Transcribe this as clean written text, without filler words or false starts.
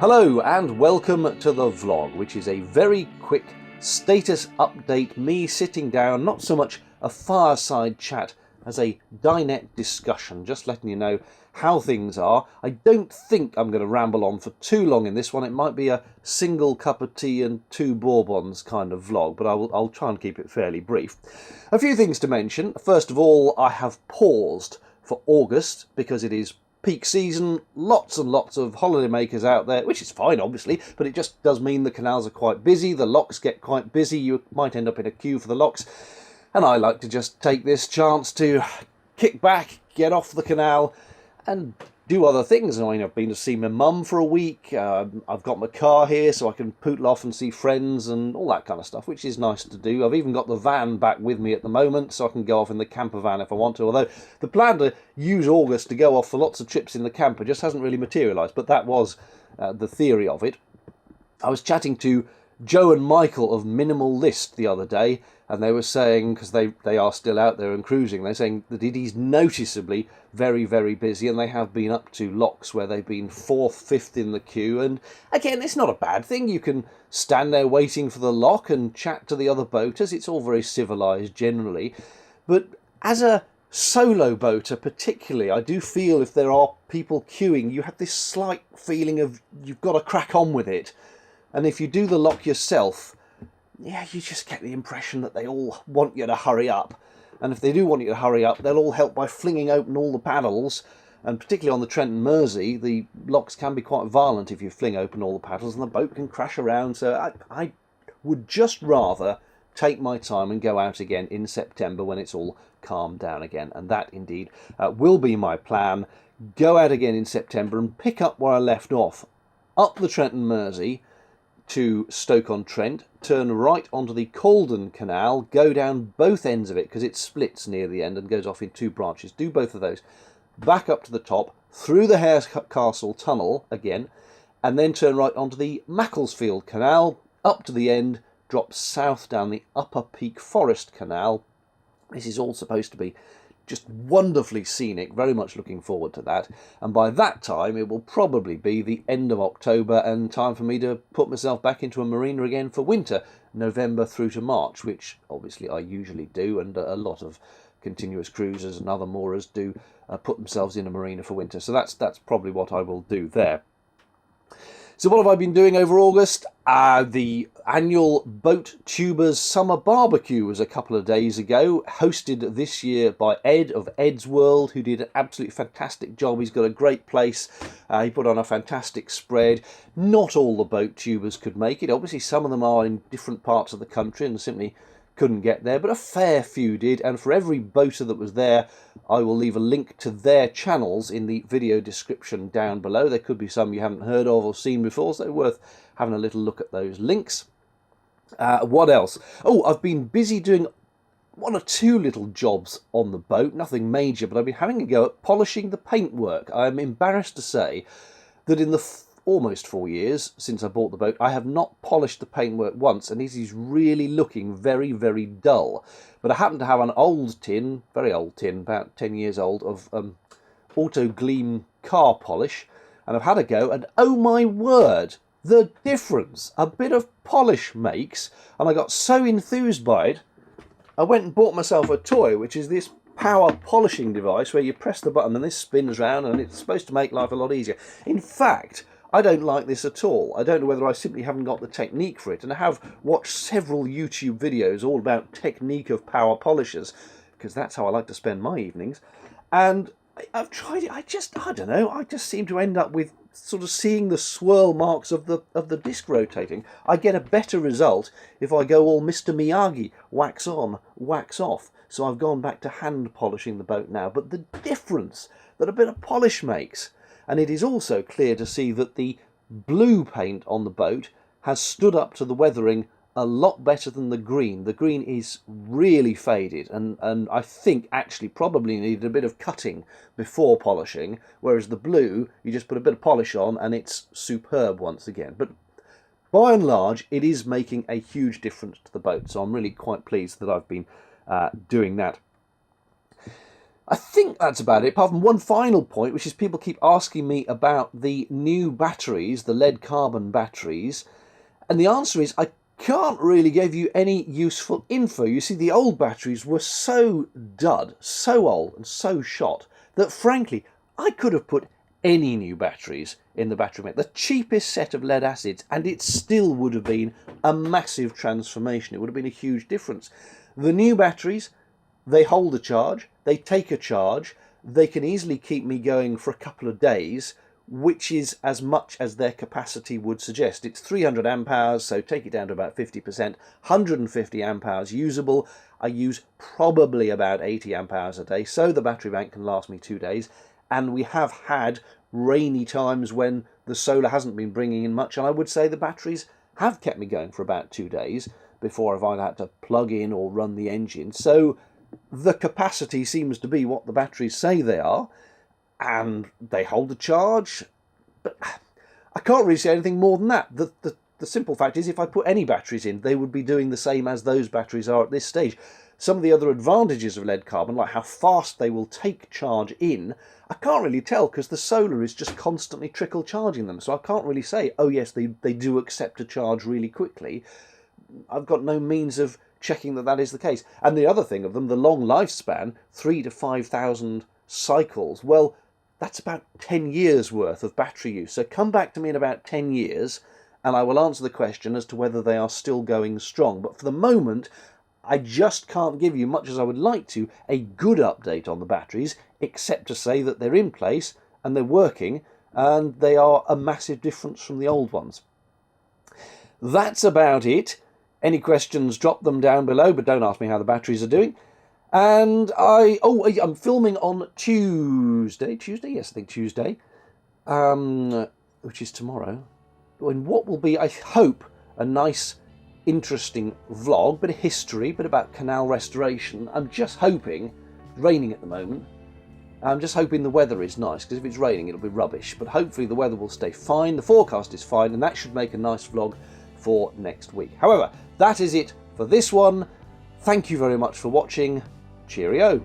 Hello and welcome to the vlog, which is a very quick status update, me sitting down, not so much a fireside chat as a dinette discussion, just letting you know how things are. I don't think I'm going to ramble on for too long in this one. It might be a single cup of tea and 2 bourbons kind of vlog, but I'll try and keep it fairly brief. A few things to mention. First of all, I have paused for August because it is peak season, lots and lots of holiday makers out there, which is fine obviously, but it just does mean the canals are quite busy, the locks get quite busy, you might end up in a queue for the locks, and I like to just take this chance to kick back, get off the canal and do other things. I mean, I've been to see my mum for a week, I've got my car here so I can pootle off and see friends and all that kind of stuff, which is nice to do. I've even got the van back with me at the moment so I can go off in the camper van if I want to, although the plan to use August to go off for lots of trips in the camper just hasn't really materialised, but that was the theory of it. I was chatting to Joe and Michael of Minimal List the other day, and they were saying, because they are still out there and cruising, they're saying that it is noticeably very, very busy, and they have been up to locks where they've been 4th, 5th in the queue, and again, it's not a bad thing. You can stand there waiting for the lock and chat to the other boaters. It's all very civilised generally, but as a solo boater particularly, I do feel if there are people queuing, you have this slight feeling of you've got to crack on with it. And if you do the lock yourself, yeah, you just get the impression that they all want you to hurry up. And if they do want you to hurry up, they'll all help by flinging open all the paddles. And particularly on the Trent and Mersey, the locks can be quite violent if you fling open all the paddles, and the boat can crash around. So I would just rather take my time and go out again in September when it's all calmed down again. And that indeed will be my plan. Go out again in September and pick up where I left off. Up the Trent and Mersey to Stoke-on-Trent, turn right onto the Calden Canal, go down both ends of it because it splits near the end and goes off in 2 branches. Do both of those. Back up to the top, through the Harecastle Tunnel again, and then turn right onto the Macclesfield Canal, up to the end, drop south down the Upper Peak Forest Canal. This is all supposed to be just wonderfully scenic, very much looking forward to that, and by that time it will probably be the end of October and time for me to put myself back into a marina again for winter, November through to March, which obviously I usually do, and a lot of continuous cruisers and other moorers do put themselves in a marina for winter, so that's probably what I will do there. So what have I been doing over August? The annual Boat Tubers Summer Barbecue was a couple of days ago, hosted this year by Ed of Ed's World, who did an absolutely fantastic job. He's got a great place. He put on a fantastic spread. Not all the boat tubers could make it. Obviously, some of them are in different parts of the country and simply couldn't get there, but a fair few did, and for every boater that was there, I will leave a link to their channels in the video description down below. There could be some you haven't heard of or seen before, so worth having a little look at those links. What else? Oh, I've been busy doing 1 or 2 little jobs on the boat, nothing major, but I've been having a go at polishing the paintwork. I'm embarrassed to say that in the almost 4 years since I bought the boat, I have not polished the paintwork once, and it is really looking very, very dull. But I happen to have an old tin, very old tin, about 10 years old, of Auto Gleam car polish, and I've had a go, and oh my word, the difference a bit of polish makes. And I got so enthused by it, I went and bought myself a toy, which is this power polishing device where you press the button and this spins round, and it's supposed to make life a lot easier. In fact, I don't like this at all. I don't know whether I simply haven't got the technique for it, and I have watched several YouTube videos all about technique of power polishers, because that's how I like to spend my evenings, and I've tried it. I don't know, I just seem to end up with sort of seeing the swirl marks of the disc rotating. I get a better result if I go all Mr. Miyagi, wax on, wax off. So I've gone back to hand polishing the boat now, but the difference that a bit of polish makes. And it is also clear to see that the blue paint on the boat has stood up to the weathering a lot better than the green. The green is really faded, and I think actually probably needed a bit of cutting before polishing, whereas the blue, you just put a bit of polish on and it's superb once again. But by and large, it is making a huge difference to the boat, so I'm really quite pleased that I've been doing that. I think that's about it, apart from one final point, which is people keep asking me about the new batteries, the lead carbon batteries, and the answer is I can't really give you any useful info. You see, the old batteries were so dud, so old and so shot, that frankly, I could have put any new batteries in the battery mix, the cheapest set of lead acids, and it still would have been a massive transformation. It would have been a huge difference. The new batteries, they hold a charge, they take a charge, they can easily keep me going for a couple of days, which is as much as their capacity would suggest. It's 300 amp hours, so take it down to about 50%, 150 amp hours usable. I use probably about 80 amp hours a day, so the battery bank can last me 2 days. And we have had rainy times when the solar hasn't been bringing in much, and I would say the batteries have kept me going for about 2 days before I've either had to plug in or run the engine. So the capacity seems to be what the batteries say they are, and they hold the charge, but I can't really say anything more than that. The simple fact is, if I put any batteries in, they would be doing the same as those batteries are at this stage. Some of the other advantages of lead carbon, like how fast they will take charge in, I can't really tell because the solar is just constantly trickle charging them. So I can't really say, oh yes, they do accept a charge really quickly. I've got no means of checking that that is the case. And the other thing of them, the long lifespan, 3,000 to 5,000 cycles, well, that's about 10 years worth of battery use. So come back to me in about 10 years and I will answer the question as to whether they are still going strong. But for the moment, I just can't give you, much as I would like to, a good update on the batteries, except to say that they're in place and they're working and they are a massive difference from the old ones. That's about it. Any questions, drop them down below, but don't ask me how the batteries are doing. And I'm filming on Tuesday, yes, I think Tuesday, which is tomorrow, in what will be, I hope, a nice, interesting vlog, bit of history, bit about canal restoration. I'm just hoping, it's raining at the moment, I'm just hoping the weather is nice, because if it's raining it'll be rubbish, but hopefully the weather will stay fine, the forecast is fine, and that should make a nice vlog for next week. However, that is it for this one. Thank you very much for watching. Cheerio.